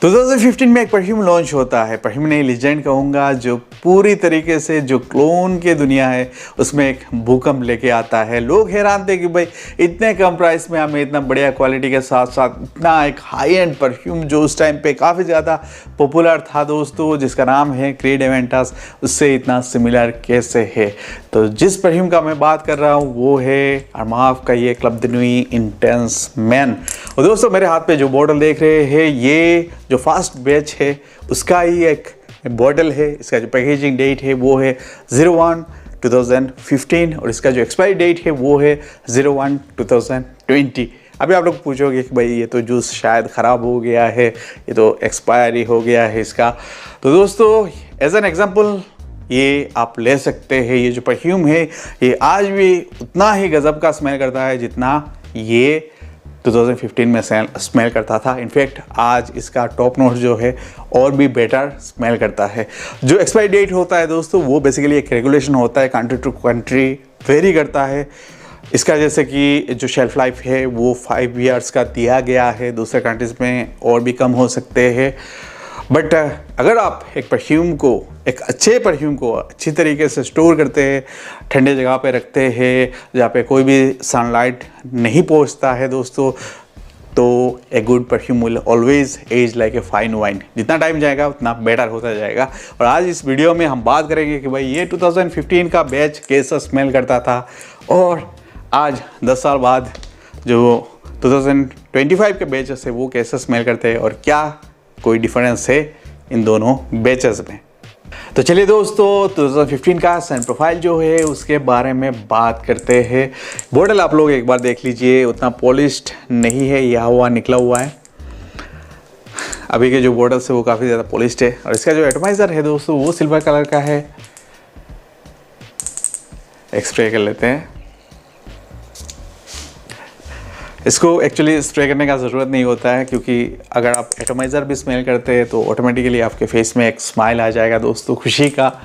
2015 में एक perfume launch होता है, परफ्यूम नहीं लीजेंड कहूँगा, जो पूरी तरीके से जो क्लोन की दुनिया है उसमें एक भूकंप लेके आता है। लोग हैरान थे कि भाई इतने कम प्राइस में हमें इतना बढ़िया क्वालिटी के साथ साथ इतना एक हाई एंड परफ्यूम जो उस टाइम पे काफ़ी ज़्यादा पॉपुलर था दोस्तों, जिसका नाम है क्रीड एवेंटस, उससे इतना सिमिलर कैसे है। तो जिस परफ्यूम का मैं बात कर रहा हूँ वो है अरमाफ का ये club the Nooyi intense man. और दोस्तों मेरे हाथ पे जो बॉटल देख रहे हैं ये जो फर्स्ट बैच है उसका ही एक बॉटल है। इसका जो पैकेजिंग डेट है वो है 01/2015 और इसका जो एक्सपायरी डेट है वो है 01/2020। अभी आप लोग पूछोगे कि भाई ये तो जूस शायद ख़राब हो गया है, ये तो एक्सपायरी हो गया है इसका। तो दोस्तों एज एन एग्जांपल ये आप ले सकते हैं। ये जो परफ्यूम है ये आज भी उतना ही गज़ब का स्मेल करता है जितना ये 2015 में स्मेल करता था। इनफैक्ट आज इसका टॉप नोट जो है और भी बेटर स्मेल करता है। जो एक्सपायरी डेट होता है दोस्तों वो बेसिकली एक रेगुलेशन होता है, कंट्री टू कंट्री वेरी करता है। इसका जैसे कि जो शेल्फ लाइफ है वो 5 ईयर्स का दिया गया है, दूसरे कंट्रीज़ में और भी कम हो सकते हैं। बट अगर आप एक परफ्यूम को, एक अच्छे परफ्यूम को अच्छी तरीके से स्टोर करते हैं, ठंडे जगह पे रखते हैं जहाँ पे कोई भी सनलाइट नहीं पहुँचता है दोस्तों, तो a good perfume will always age like a fine wine. जितना टाइम जाएगा उतना बेटर होता जाएगा। और आज इस वीडियो में हम बात करेंगे कि भाई ये 2015 का बैच कैसा स्मेल करता था और आज 10 साल बाद जो 2025 के बैचेस है वो कैसे स्मेल करते हैं और क्या कोई डिफरेंस है इन दोनों बैचेस में। तो चलिए दोस्तों 2015 का सेंट प्रोफाइल जो है उसके बारे में बात करते हैं। बॉटल आप लोग एक बार देख लीजिए, उतना पॉलिश्ड नहीं है, यह हुआ निकला हुआ है। अभी के जो बॉटल्स है वो काफ़ी ज़्यादा पॉलिश्ड है। और इसका जो एटमाइज़र है दोस्तों वो सिल्वर कलर का है। एक स्प्रे कर लेते हैं। इसको एक्चुअली स्प्रे करने का ज़रूरत नहीं होता है क्योंकि अगर आप एटमाइज़र भी स्मेल करते हैं तो ऑटोमेटिकली आपके फेस में एक स्माइल आ जाएगा दोस्तों, खुशी का।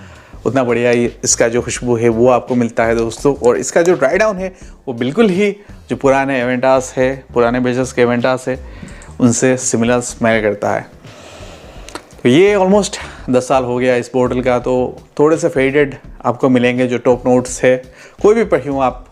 उतना बढ़िया ही इसका जो खुशबू है वो आपको मिलता है दोस्तों। और इसका जो ड्राई डाउन है वो बिल्कुल ही जो पुराने एवेंटास है, पुराने बेचेस के एवेंटास है उनसे सिमिलर स्मेल करता है। तो ये ऑलमोस्ट 10 साल हो गया इस बॉटल का, तो थोड़े से फेडेड आपको मिलेंगे जो टॉप नोट्स है। कोई भी परफ्यूम आप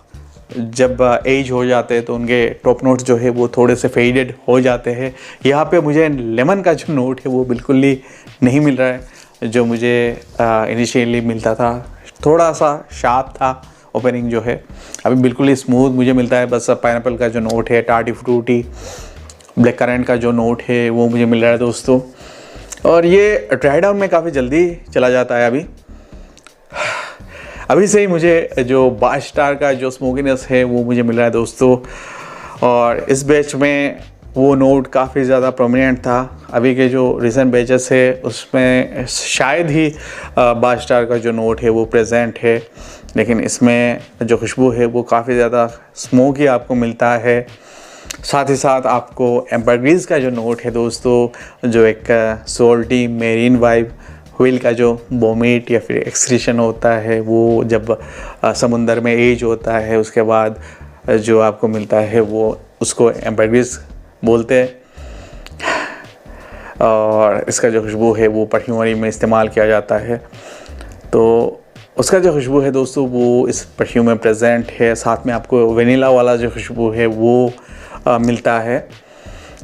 जब एज हो जाते हैं तो उनके टॉप नोट्स जो है वो थोड़े से फेडेड हो जाते हैं। यहाँ पे मुझे लेमन का जो नोट है वो बिल्कुल ही नहीं मिल रहा है जो मुझे इनिशियली मिलता था। थोड़ा सा शार्प था ओपनिंग जो है, अभी बिल्कुल ही स्मूथ मुझे मिलता है। बस पाइनएप्पल का जो नोट है, टार्टी फ्रूटी, ब्लैक करेंट का जो नोट है वो मुझे मिल रहा है दोस्तों। और ये ड्राई डाउन में काफ़ी जल्दी चला जाता है। अभी से ही मुझे जो बार स्टार का जो स्मोकीनेस है वो मुझे मिल रहा है दोस्तों। और इस बैच में वो नोट काफ़ी ज़्यादा प्रोमिनेंट था। अभी के जो रिसेंट बैचेस है उसमें शायद ही बार स्टार का जो नोट है वो प्रेजेंट है, लेकिन इसमें जो खुशबू है वो काफ़ी ज़्यादा स्मोकी आपको मिलता है। साथ ही साथ आपको एम्बरग्रीज का जो नोट है दोस्तों, जो एक सोल्टी मेरीन वाइब, व्हील का जो वोमिट या फिर एक्सक्रीशन होता है वो जब समुंदर में एज होता है उसके बाद जो आपको मिलता है वो उसको एम्बरग्रीज बोलते हैं। और इसका जो खुशबू है वो परफ्यूमरी में इस्तेमाल किया जाता है, तो उसका जो खुशबू है दोस्तों वो इस परफ्यूम में प्रेजेंट है। साथ में आपको वेनिला वाला जो खुशबू है वो मिलता है।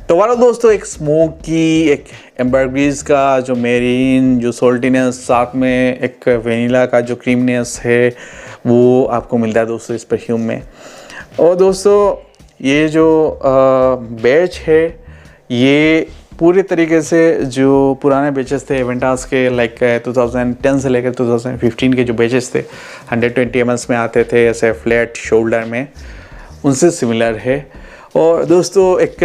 तो वाला दोस्तों एक स्मोकी, एक एम्बरग्रीज का जो मेरीन, जो सोल्टीनेस, साथ में एक वेनिला का जो क्रीमनेस है वो आपको मिलता है दोस्तों इस परफ्यूम में। और दोस्तों ये जो बैच है ये पूरे तरीके से जो पुराने बैचेस थे एवेंटास के, लाइक 2010 से लेकर 2015 के जो बैचेस थे 120 ml में आते थे ऐसे फ्लैट शोल्डर में, उनसे सिमिलर है। और दोस्तों एक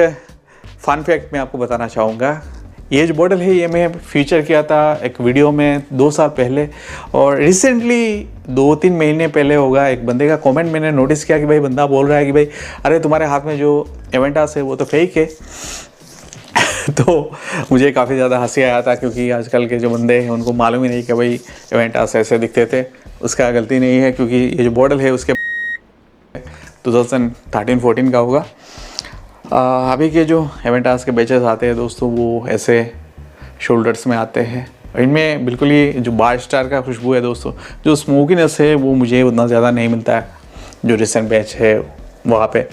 फ़न फैक्ट मैं आपको बताना चाहूँगा, ये जो बॉटल है ये मैं फीचर किया था एक वीडियो में 2 साल पहले। और रिसेंटली 2-3 महीने पहले होगा, एक बंदे का कमेंट मैंने नोटिस किया कि भाई बंदा बोल रहा है कि भाई अरे तुम्हारे हाथ में जो एवेंटास है वो तो फेक है। तो मुझे काफ़ी ज़्यादा हंसी आया था क्योंकि आजकल के जो बंदे हैं उनको मालूम ही नहीं कि भाई एवेंटास ऐसे दिखते थे। उसका गलती नहीं है क्योंकि ये जो बॉटल है उसके 2013-14 का होगा। अभी के जो एवेंटास के बैचेस आते हैं दोस्तों वो ऐसे शोल्डर्स में आते हैं। इनमें बिल्कुल ही जो बार स्टार का खुशबू है दोस्तों, जो स्मोकीनेस है वो मुझे उतना ज़्यादा नहीं मिलता है जो रिसेंट बैच है वहाँ पे।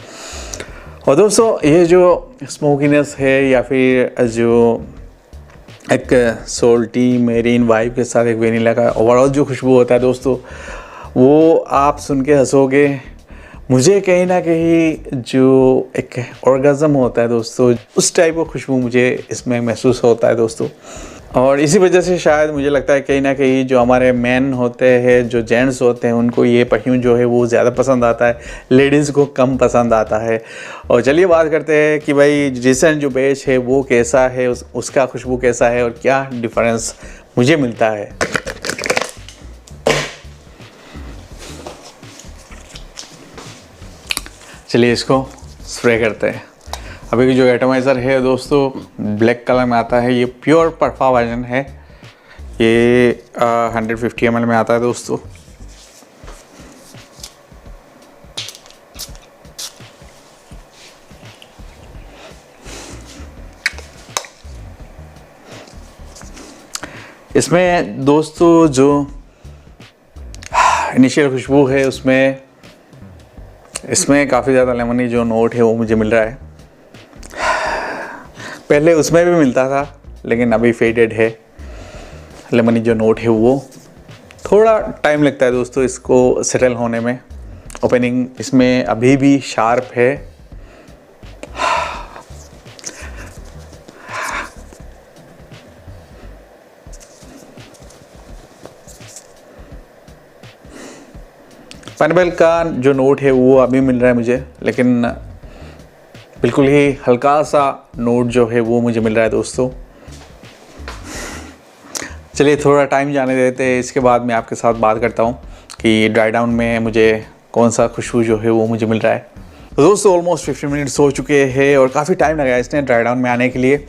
और दोस्तों ये जो स्मोकीनेस है या फिर जो एक सोल्टी मेरीन वाइब के साथ एक वेनिला का ओवरऑल जो खुशबू होता है दोस्तों, वो आप सुन के हंसोगे। मुझे कहीं ना कहीं जो एक ऑर्गेज़म होता है दोस्तों, उस टाइप का खुशबू मुझे इसमें महसूस होता है दोस्तों। और इसी वजह से शायद मुझे लगता है कहीं ना कहीं जो हमारे मैन होते हैं, जो जेंट्स होते हैं, उनको ये परफ्यूम जो है वो ज़्यादा पसंद आता है, लेडीज़ को कम पसंद आता है। और चलिए बात करते हैं कि भाई रिसेंट जो बैच है वो कैसा है, उसका खुशबू कैसा है और क्या डिफरेंस मुझे मिलता है। चलिए इसको स्प्रे करते हैं। अभी की जो एटमाइज़र है दोस्तों ब्लैक कलर में आता है, ये प्योर परफा वर्जन है, ये 150 ml में आता है दोस्तों। इसमें दोस्तों जो इनिशियल खुशबू है इसमें काफ़ी ज़्यादा लेमनी जो नोट है वो मुझे मिल रहा है। पहले उसमें भी मिलता था लेकिन अभी फेडेड है। लेमनी जो नोट है वो थोड़ा टाइम लगता है दोस्तों इसको सेटल होने में। ओपनिंग इसमें अभी भी शार्प है। पाइनएप्पल का जो नोट है वो अभी मिल रहा है मुझे, लेकिन बिल्कुल ही हल्का सा नोट जो है वो मुझे मिल रहा है दोस्तों। चलिए थोड़ा टाइम जाने देते हैं, इसके बाद मैं आपके साथ बात करता हूँ कि ड्राई डाउन में मुझे कौन सा खुशबू जो है वो मुझे मिल रहा है। तो दोस्तों ऑलमोस्ट 15 मिनट्स हो चुके हैं और काफ़ी टाइम लगा इसने ड्राई डाउन में आने के लिए।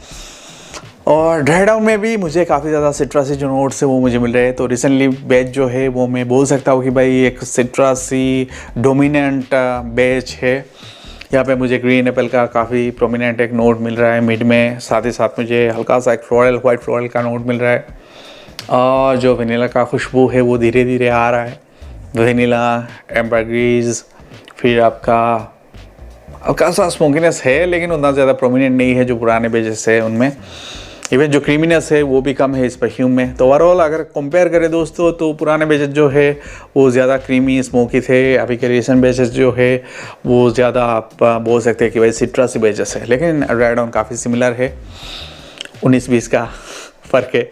और ड्राई डाउन में भी मुझे काफ़ी ज़्यादा सिट्रसी जो नोट्स है वो मुझे मिल रहे हैं। तो रिसेंटली बैच जो है वो मैं बोल सकता हूँ कि भाई एक सिट्रसी डोमिनेंट बैच है। यहाँ पे मुझे ग्रीन एप्पल का काफ़ी प्रोमिनेंट एक नोट मिल रहा है मिड में, साथ ही साथ मुझे हल्का सा एक वाइट फ्लोरल का नोट मिल रहा है। और जो वनीला का खुशबू है वो धीरे धीरे आ रहा है। वनीला, एम्बरग्रीज, फिर आपका हल्का सा स्मोकीनेस है लेकिन उतना ज़्यादा प्रोमिनेंट नहीं है जो पुराने बेजेस है उनमें। इवन जो क्रीमीनेस है वो भी कम है इस परफ्यूम में। तो ओवरऑल अगर कंपेयर करें दोस्तों तो पुराने बेजेस जो है वो ज़्यादा क्रीमी स्मोकी थे। अभी के रिसेंट बेजेस जो है वो ज़्यादा आप बोल सकते हैं कि भाई सिट्रसी बेजेस है, लेकिन ड्राई डाउन काफ़ी सिमिलर है, 19-20 का फ़र्क है।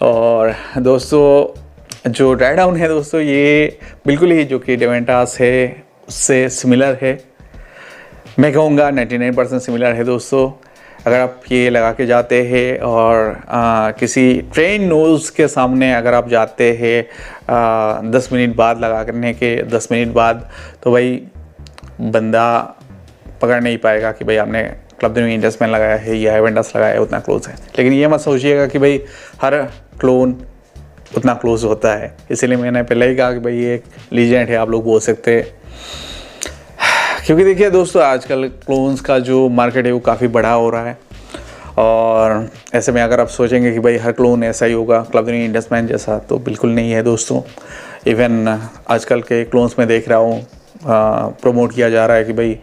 और दोस्तों जो ड्राई डाउन है दोस्तों ये बिल्कुल ही जो कि डेवेंटास है उससे सिमिलर है। मैं कहूँगा 99% सिमिलर है दोस्तों। अगर आप ये लगा के जाते हैं और किसी ट्रेन नोज़ के सामने अगर आप जाते हैं 10 मिनट बाद लगा करने के 10 मिनट बाद, तो भाई बंदा पकड़ नहीं पाएगा कि भाई आपने क्लब द न्यू इंडस्ट्री लगाया है या एवेंटस लगाया है, उतना क्लोज है। लेकिन ये मत सोचिएगा कि भाई हर क्लोन उतना क्लोज होता है। इसीलिए मैंने पहले ही कहा कि भाई ये एक लीजेंड है, आप लोग बोल सकते हैं। क्योंकि देखिए दोस्तों आजकल क्लोन्स का जो मार्केट है वो काफ़ी बड़ा हो रहा है। और ऐसे में अगर आप सोचेंगे कि भाई हर क्लोन ऐसा ही होगा क्लब द न्यू इंडस्ट्री जैसा, तो बिल्कुल नहीं है दोस्तों। इवन आजकल के क्लोन्स में देख रहा हूँ प्रमोट किया जा रहा है कि भाई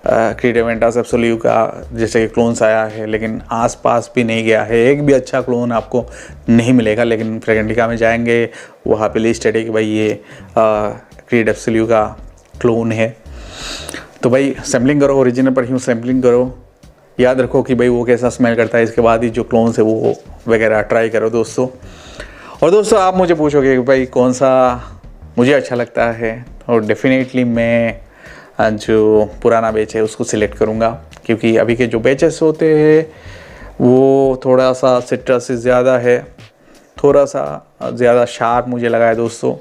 क्रीड एवेंटस एब्सोल्यूट का जैसे कि क्लोन्स आया है, लेकिन आसपास भी नहीं गया है। एक भी अच्छा क्लोन आपको नहीं मिलेगा। लेकिन फ्रेगेंटिका में जाएंगे वहाँ पे लिस्टेड है कि भाई ये क्रीड एब्सोल्यूट का क्लोन है। तो भाई सैम्पलिंग करो, ओरिजिनल परफ्यूम सैम्पलिंग करो, याद रखो कि भाई वो कैसा स्मेल करता है, इसके बाद ही जो क्लोन्स है वो वगैरह ट्राई करो दोस्तों। और दोस्तों आप मुझे पूछोगे कि भाई कौन सा मुझे अच्छा लगता है, और डेफिनेटली मैं जो पुराना बैच है उसको सिलेक्ट करूँगा। क्योंकि अभी के जो बैचेस होते हैं वो थोड़ा सा सिट्रस से ज़्यादा है, थोड़ा सा ज़्यादा शार्प मुझे लगा है दोस्तों।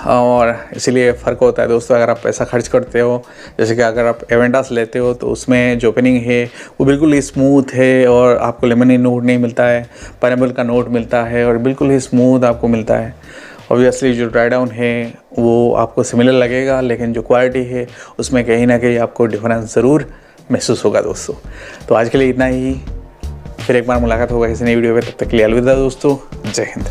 और इसीलिए फ़र्क होता है दोस्तों। अगर आप पैसा खर्च करते हो, जैसे कि अगर आप एवेंटस लेते हो, तो उसमें जो ओपनिंग है वो बिल्कुल ही स्मूथ है और आपको लेमनी नोट नहीं मिलता है, पाइनएप्पल का नोट मिलता है और बिल्कुल ही स्मूथ आपको मिलता है। ऑब्वियसली जो ड्राई डाउन है वो आपको सिमिलर लगेगा, लेकिन जो क्वालिटी है उसमें कहीं ना कहीं आपको डिफरेंस ज़रूर महसूस होगा दोस्तों। तो आज के लिए इतना ही। फिर एक बार मुलाकात होगा किसी नई वीडियो में, तब तक के लिए अलविदा दोस्तों, जय हिंद।